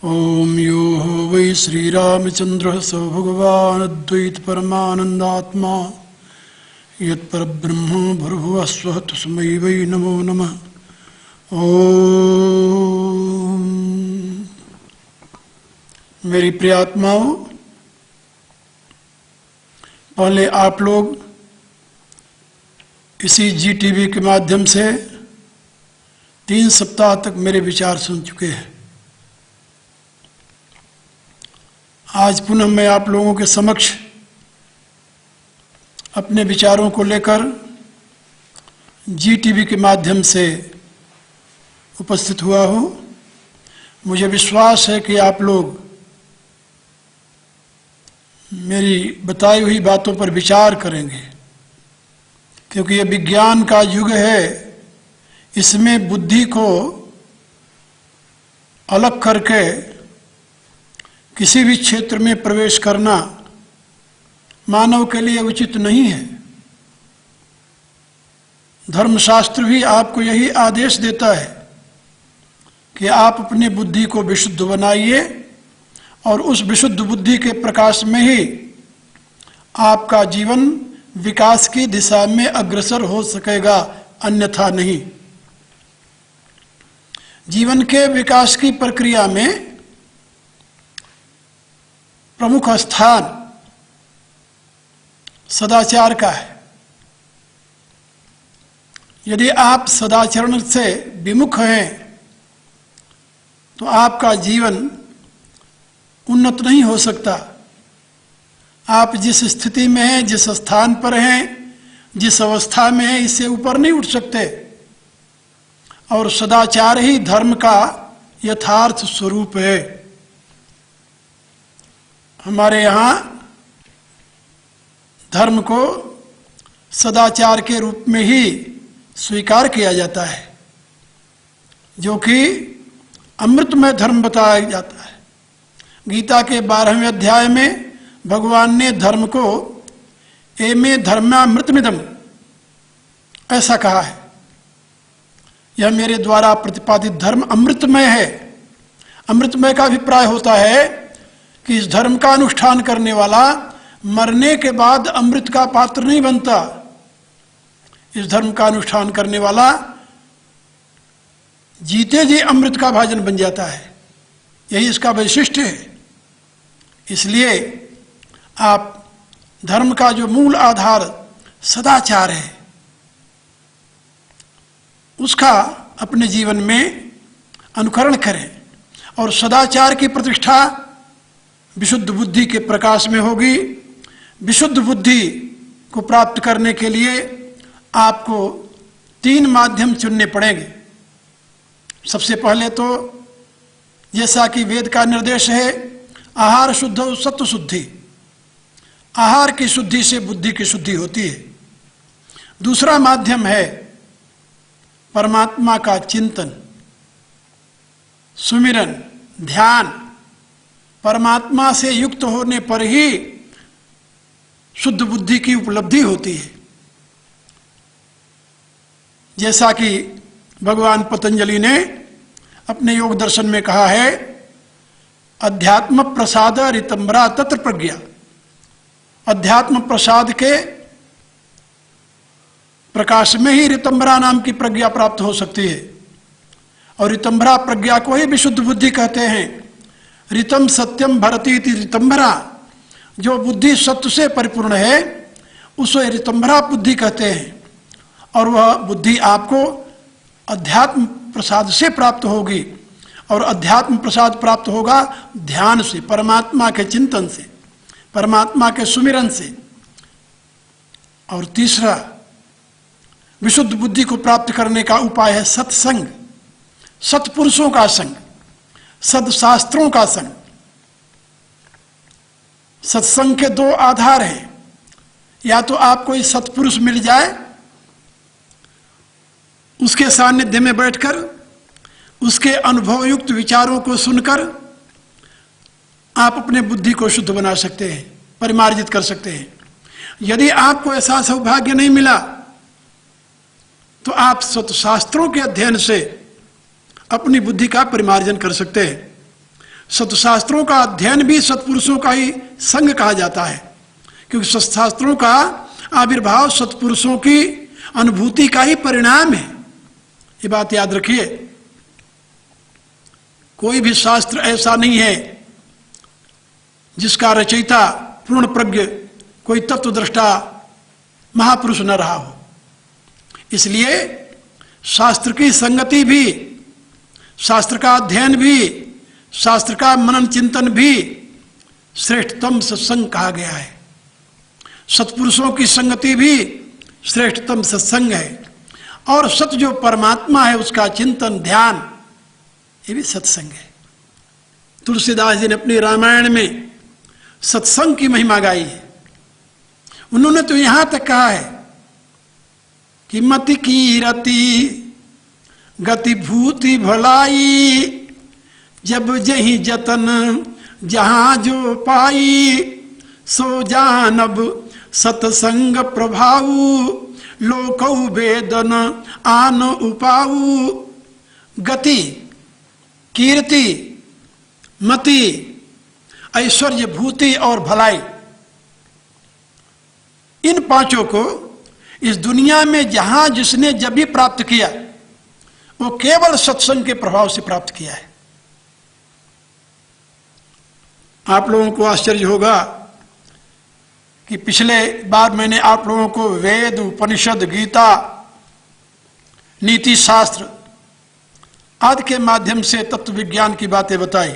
ओम यो हो वै श्रीरामचंद्रः स भगवान् अद्वैतपरमानन्दात्मा यत्परब्रह्म भूर्भुवः स्वः तस्मै वै नमो नमः। ओम। मेरी प्रिय आत्माओं, पहले आप लोग इसी GTV के माध्यम से 3 सप्ताह तक मेरे विचार सुन चुके हैं। आज पुनः मैं आप लोगों के समक्ष अपने विचारों को लेकर GTV के माध्यम से उपस्थित हुआ हूँ। मुझे विश्वास है कि आप लोग मेरी बताई हुई बातों पर विचार करेंगे, क्योंकि ये विज्ञान का युग है। इसमें बुद्धि को अलग करके किसी भी क्षेत्र में प्रवेश करना मानव के लिए उचित नहीं है। धर्मशास्त्र भी आपको यही आदेश देता है कि आप अपनी बुद्धि को विशुद्ध बनाइए और उस विशुद्ध बुद्धि के प्रकाश में ही आपका जीवन विकास की दिशा में अग्रसर हो सकेगा, अन्यथा नहीं। जीवन के विकास की प्रक्रिया में प्रमुख स्थान सदाचार का है। यदि आप सदाचरण से विमुख हैं तो आपका जीवन उन्नत नहीं हो सकता। आप जिस स्थिति में हैं, जिस स्थान पर हैं, जिस अवस्था में हैं, इससे ऊपर नहीं उठ सकते। और सदाचार ही धर्म का यथार्थ स्वरूप है। हमारे यहाँ धर्म को सदाचार के रूप में ही स्वीकार किया जाता है, जो कि अमृतमय धर्म बताया जाता है। गीता के 12वें अध्याय में भगवान ने धर्म को एमे धर्मामृतमिदम् ऐसा कहा है। यह मेरे द्वारा प्रतिपादित धर्म अमृतमय है। अमृतमय का अभिप्राय होता है कि इस धर्म का अनुष्ठान करने वाला मरने के बाद अमृत का पात्र नहीं बनता। इस धर्म का अनुष्ठान करने वाला जीते जी अमृत का भाजन बन जाता है। यही इसका वैशिष्ट्य है। इसलिए आप धर्म का जो मूल आधार सदाचार है, उसका अपने जीवन में अनुकरण करें। और सदाचार की प्रतिष्ठा विशुद्ध बुद्धि के प्रकाश में होगी। विशुद्ध बुद्धि को प्राप्त करने के लिए आपको 3 माध्यम चुनने पड़ेंगे। सबसे पहले तो जैसा कि वेद का निर्देश है, आहार शुद्ध सत्व शुद्धि। आहार की शुद्धि से बुद्धि की शुद्धि होती है। दूसरा माध्यम है परमात्मा का चिंतन, सुमिरन, ध्यान। परमात्मा से युक्त होने पर ही शुद्ध बुद्धि की उपलब्धि होती है। जैसा कि भगवान पतंजलि ने अपने योग दर्शन में कहा है, अध्यात्म प्रसाद ऋतंबरा तत्र प्रज्ञा। अध्यात्म प्रसाद के प्रकाश में ही ऋतंबरा नाम की प्रज्ञा प्राप्त हो सकती है। और ऋतंबरा प्रज्ञा को ही विशुद्ध बुद्धि कहते हैं। ऋतम सत्यम भरती इति ऋतंबरा। जो बुद्धि सत्य से परिपूर्ण है उसे ऋतंबरा बुद्धि कहते हैं। और वह बुद्धि आपको अध्यात्म प्रसाद से प्राप्त होगी। और अध्यात्म प्रसाद प्राप्त होगा ध्यान से, परमात्मा के चिंतन से, परमात्मा के सुमिरन से। और तीसरा, विशुद्ध बुद्धि को प्राप्त करने का उपाय है सत्संग, सत्पुरुषों का संग, सदशास्त्रों का संग। सत्संग के 2 आधार हैं। या तो आप कोई सत्पुरुष मिल जाए, उसके सानिध्य में बैठकर उसके अनुभवयुक्त विचारों को सुनकर आप अपने बुद्धि को शुद्ध बना सकते हैं, परिमार्जित कर सकते हैं। यदि आपको ऐसा सौभाग्य नहीं मिला तो आप सत्शास्त्रों के अध्ययन से अपनी बुद्धि का परिमार्जन कर सकते हैं। सत्शास्त्रों का अध्ययन भी सत्पुरुषों का ही संग कहा जाता है, क्योंकि सत्शास्त्रों का आविर्भाव सत्पुरुषों की अनुभूति का ही परिणाम है। ये बात याद रखिए। कोई भी शास्त्र ऐसा नहीं है जिसका रचयिता पूर्ण प्रज्ञ कोई तत्वदृष्टा महापुरुष न रहा हो। इसलिए शास्त्र की संगति भी, शास्त्र का अध्ययन भी, शास्त्र का मनन चिंतन भी श्रेष्ठतम सत्संग कहा गया है। सत्पुरुषों की संगति भी श्रेष्ठतम सत्संग है, और सत्य जो परमात्मा है उसका चिंतन ध्यान, ये भी सत्संग है। तुलसीदास जी ने अपनी रामायण में सत्संग की महिमा गाई है। उन्होंने तो यहां तक कहा है कि मति की रति गति भूति भलाई, जब जही जतन जहां जो पाई, सो जानब सतसंग प्रभाऊ, लोकौ वेदन आन उपाऊ। गति, कीर्ति, मति, ऐश्वर्य, भूति और भलाई, इन पांचों को इस दुनिया में जहां जिसने जब भी प्राप्त किया वो केवल सत्संग के प्रभाव से प्राप्त किया है। आप लोगों को आश्चर्य होगा कि पिछले बार मैंने आप लोगों को वेद, उपनिषद, गीता, नीति शास्त्र आदि के माध्यम से तत्व विज्ञान की बातें बताई।